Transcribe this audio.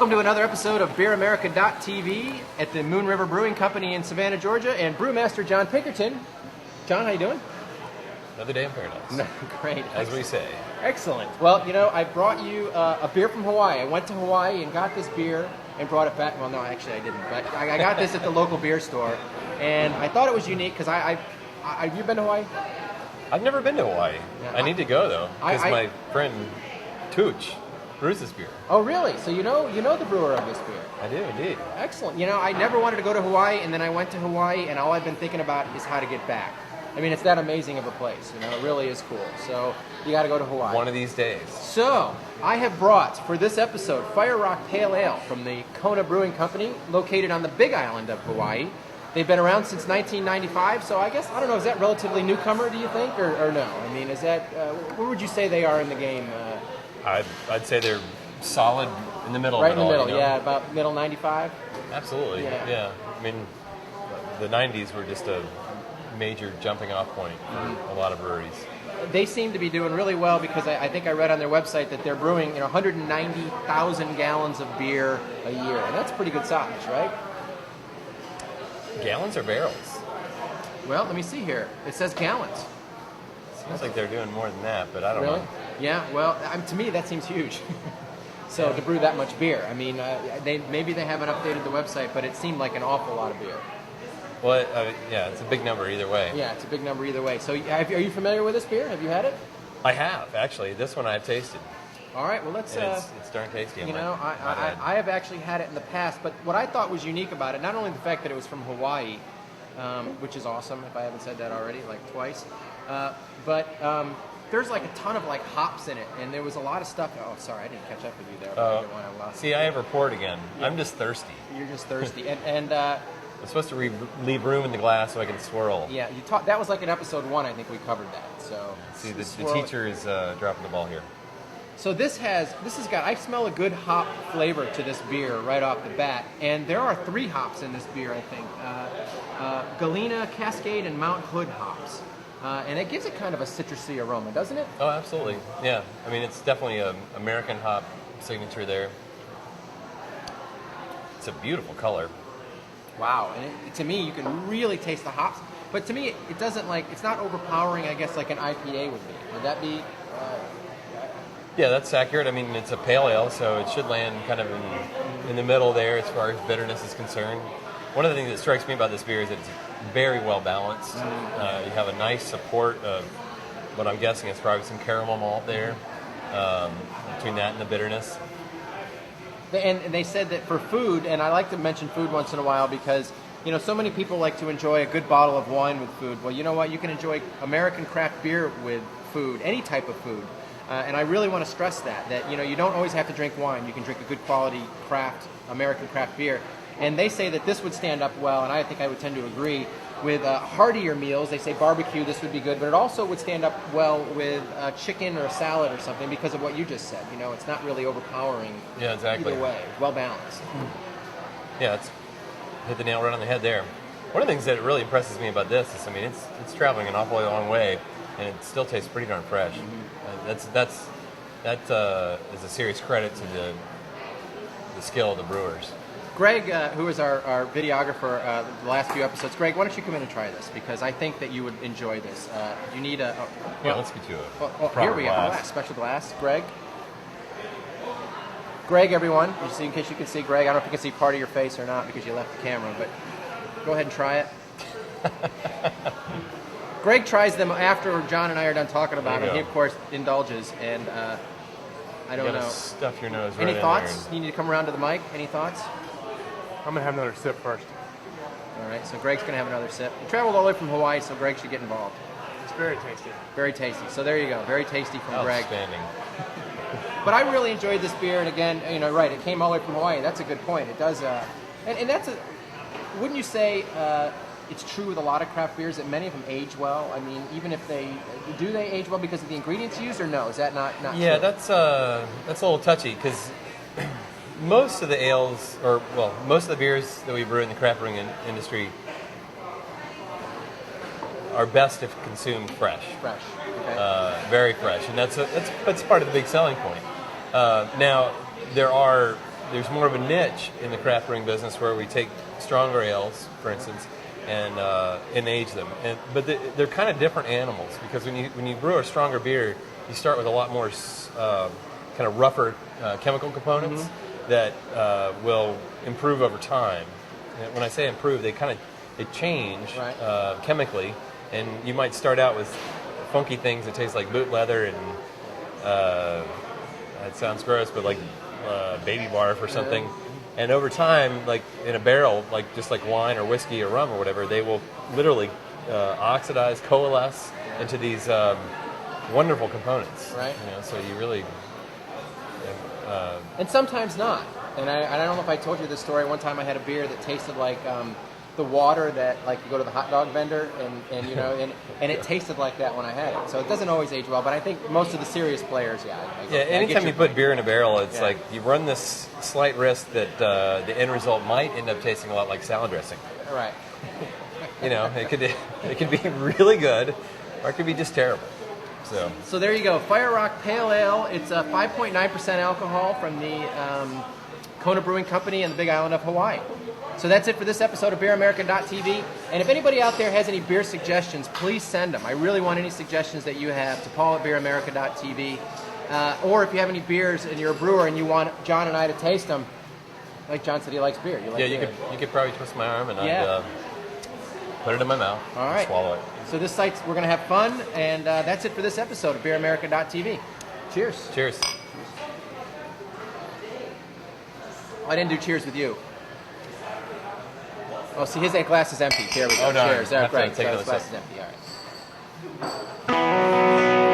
Welcome to another episode of BeerAmerica.tv at the Moon River Brewing Company in Savannah, Georgia, and brewmaster John Pinkerton. John, how you doing? Another day in paradise. Great. As we say. Excellent. Well, you know, I brought you a beer from Hawaii. I went to Hawaii and got this beer and brought it back. Well, no, actually I didn't, but I got this at the local beer store, and I thought it was unique because have you been to Hawaii? I've never been to Hawaii. Yeah, I need to go, though, because my friend Tooch brews this beer. Oh, really? So you know the brewer of this beer? I do, indeed. Excellent. You know, I never wanted to go to Hawaii, and then I went to Hawaii, and all I've been thinking about is how to get back. I mean, it's that amazing of a place. You know, it really is cool. So you got to go to Hawaii. One of these days. So I have brought, for this episode, Fire Rock Pale Ale from the Kona Brewing Company, located on the Big Island of Hawaii. They've been around since 1995, so I guess, I don't know, is that relatively newcomer, do you think, or no? I mean, is that, where would you say they are in the game? I'd say they're solid in the middle. Right in the middle, you know? Yeah, about middle 95? Absolutely, yeah. I mean, the 90s were just a major jumping off point for a lot of breweries. They seem to be doing really well because I think I read on their website that they're brewing 190,000 gallons of beer a year, and that's pretty good size, right? Gallons or barrels? Well, let me see here. It says gallons. Seems like they're doing more than that, but I don't really? know. Yeah, well, to me that seems huge. So to brew that much beer, I mean, maybe they haven't updated the website, but it seemed like an awful lot of beer. Well, yeah, it's a big number either way. Yeah, it's a big number either way. So are you familiar with this beer? Have you had it? I have, actually. This one I've tasted. All right, well, let's... it's darn tasty. I have actually had it in the past, but what I thought was unique about it, not only the fact that it was from Hawaii, which is awesome, if I haven't said that already, like twice, but there's like a ton of like hops in it, and there was a lot of stuff... Oh, sorry, I didn't catch up with you there. See, I have a report again. Yeah. I'm just thirsty. You're just thirsty. and I'm supposed to leave room in the glass so I can swirl. Yeah, that was like in episode 1, I think we covered that. So see, the teacher is dropping the ball here. So this has got, I smell a good hop flavor to this beer right off the bat, and there are 3 hops in this beer, I think. Galena, Cascade, and Mount Hood hops. And it gives it kind of a citrusy aroma, doesn't it? Oh, absolutely. Yeah. I mean, it's definitely an American hop signature there. It's a beautiful color. Wow. And to me, you can really taste the hops. But to me, it doesn't it's not overpowering, I guess, like an IPA would be. Would that be... Yeah, that's accurate. I mean, it's a pale ale, so it should land kind of in the middle there as far as bitterness is concerned. One of the things that strikes me about this beer is that it's very well balanced. You have a nice support of what I'm guessing is probably some caramel malt there, between that and the bitterness. And they said that for food, and I like to mention food once in a while because, you know, so many people like to enjoy a good bottle of wine with food. Well, you know what? You can enjoy American craft beer with food, any type of food. And I really want to stress that, you know, you don't always have to drink wine. You can drink a good quality American craft beer. And they say that this would stand up well, and I think I would tend to agree, with heartier meals. They say barbecue, this would be good, but it also would stand up well with chicken or a salad or something because of what you just said. You know, it's not really overpowering. Yeah, exactly. Either way, well balanced. Yeah, it's hit the nail right on the head there. One of the things that really impresses me about this is, I mean, it's traveling an awfully long way, and it still tastes pretty darn fresh. That is a serious credit to the skill of the brewers. Greg, who is our videographer the last few episodes, Greg, why don't you come in and try this? Because I think that you would enjoy this. You need a... let's get you a proper here we glass. Glass, special glass. Greg, everyone, just in case you can see Greg. I don't know if you can see part of your face or not because you left the camera, but go ahead and try it. Greg tries them after John and I are done talking about them. He, of course, indulges, and I don't know. Stuff your nose right Any thoughts? You need to come around to the mic. Any thoughts? I'm going to have another sip first. All right, so Greg's going to have another sip. He traveled all the way from Hawaii, so Greg should get involved. It's very tasty. Very tasty. So there you go. Very tasty from Greg. Outstanding. But I really enjoyed this beer, and again, you know, right, it came all the way from Hawaii. That's a good point. It does, and that's a, wouldn't you say it's true with a lot of craft beers that many of them age well? I mean, even if do they age well because of the ingredients used, or no? Is that not Yeah, true? that's a little touchy, because most of the ales, most of the beers that we brew in the craft brewing industry are best if consumed fresh. Fresh. Okay. Very fresh, and that's part of the big selling point. Now, there are there's more of a niche in the craft brewing business where we take stronger ales, for instance, and age them. But they're kind of different animals, because when you brew a stronger beer, you start with a lot more kind of rougher chemical components that will improve over time. And when I say improve, they change chemically, and you might start out with funky things that taste like boot leather and that sounds gross, but like baby barf or something. And over time, like in a barrel, like just like wine or whiskey or rum or whatever, they will literally oxidize, coalesce into these wonderful components. Right. So you really. And sometimes not. And I don't know if I told you this story. One time I had a beer that tasted like the water that, like, you go to the hot dog vendor and it tasted like that when I had it. So it doesn't always age well, but I think most of the serious players, anytime you put beer in a barrel, it's like you run this slight risk that the end result might end up tasting a lot like salad dressing. Right. It could be really good, or it could be just terrible. So there you go, Fire Rock Pale Ale. It's a 5.9% alcohol from the Kona Brewing Company in the Big Island of Hawaii. So that's it for this episode of BeerAmerican.tv. And if anybody out there has any beer suggestions, please send them. I really want any suggestions that you have to Paul at BeerAmerican.tv. Or if you have any beers and you're a brewer and you want John and I to taste them, like John said, he likes beer. You like beer. You could probably twist my arm and I'd put it in my mouth. All right. And swallow it. So this site's, we're going to have fun, and that's it for this episode of BeerAmerican.tv. Cheers. Cheers. I didn't do cheers with you. Oh, see, his glass is empty. There we go. Oh, no. Cheers. I have to Right. take So another his glass sip. is empty. All right.